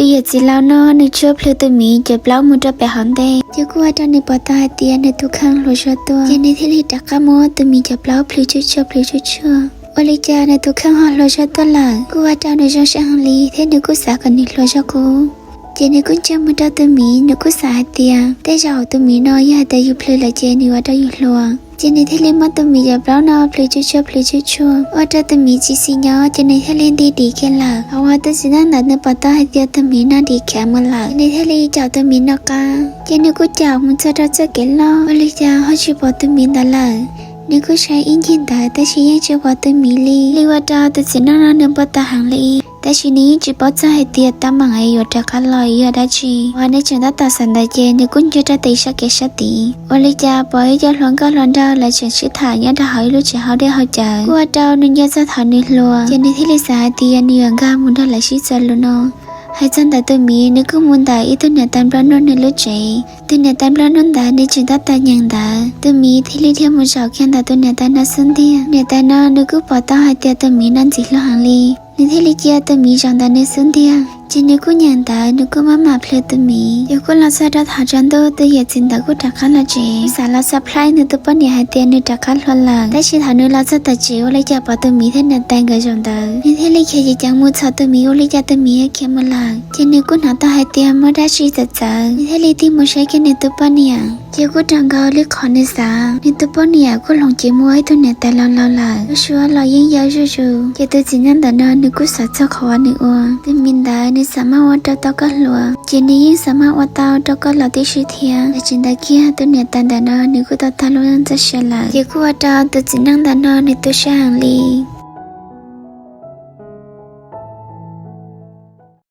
ตัวอยากจะเล่าเนาะในช่วงเพลตัวมีจะเล่ามุดไปหันเดเจ้ากูว่าตอนในปอตาเตียในทุกครั้งรู้ชัวตัวเจในที่ลิตากามอตัวมีจะเล่าเพลชั่วเพลชั่ววลิจาในทุกครั้งหอรู้ชัวตัวละกูว่าตอนในช่วงเช้าลีเท่านึกกูสากันนิรู้ชัวกูเจนกุญแจมุดตัวมีนึกกูสาเตียแต่จะเอาตัวมีน้อยแต่อยู่เพลละเจนี่ว่าตัวอยู่ลัวเจนที่เล่นมาตัวมีจะเล่านาเพลชั่วว่าตัวมีจีสิญญาเจนที่เล่นดีแค่ละเอาว่าตัวสินั่นในปตาให้เดียตัวมีน่าดีแค่มาละเจนที่เล่นจ่าตัวมีนักการเจนกูจ่ามุนจะรักจะเกล้าวลิจาเขาชิบตัวมีนั่นละนึกกูใช้อินจินได้แต่ชียังจะว่าตัวมีลีว่าดาวตัวสินั่นในปตาหังลีแต่ชีนี้จีบจะให้เตียตามังไอโยจะกันลอยยอดจีวันนี้ฉันตัดสันดาเจนึกกุญแจจะตีสักเกชตีวันนี้จะปล่อยจะหลงก็หลงดาวและฉันชิดถ่ายยันดาวรู้จะเขาได้เขาใจกูว่าดาวนึกยันจะถอนนิลัวเจนที่ลิสาเตียนยังกามุนดาและชิดจะลุนอให้จันแต่ตัวมีนึกกูมุนได้อีตัวเนี่ยตันปลาโนในรู้ใจตัวเนี่ยตันปลาโนได้ในจิตตายังได้ตัวมีที่ลิเทียมุนชาวแค่แต่ตัวเนี่ยตันน่าสนเดียเนี่ยตันน่านึกกูปอตาให้เตียตัวมีนั่นจิโลหังลีนี่ที่ลิเกียตัวมีจังแต่ในสนเดียจินนึกกูยังได้นึกกูมาเพลตัวมีเดี๋ยวกูลาซาดัดหาจันโตตัวเหยียดจินตากูตักขันละเจสารซัพพลายนึกตัวปนเนี่ยให้เตียนึกตักขันหลังแต่ชิดหานึกลาซาตัดเจวเลยจะปอตัวมีที่เนี่ยแต่งกับจังได้นี่ที่ลิเกียจังมุดชาตัวมีเลยจะตัวมีให้เข้มมาละจินนึกกูหน้าตาให้เตียมาได้ชีจัดจ้านี่ที่ลิที่มุใช้แค่ในตัวปนเนี่ยเจ้ากูจังก็ลิขอในสาในตัวปนเนี่ยกูลงเจมวยตัวเนี่ยแต่ละชัวเรายิ่งยาวจู่ๆเจ้าตัวจินนั่นแต่นอนนึกกูสัตว์เจ้าเขาวันนี้อ้วนแต่มินได้ในสามารถวัดตัวก็หลัวจินนี่ยิ่งสามารถวัดตัวก็หลัวที่ชีเทียแต่จินตะกี้ตัวเนี่ยแต่นอนนึกกูตัวทะลุยังจะเฉลยเจ้ากูวัดตัวจินนั่นแต่นอนในตัวช่างลี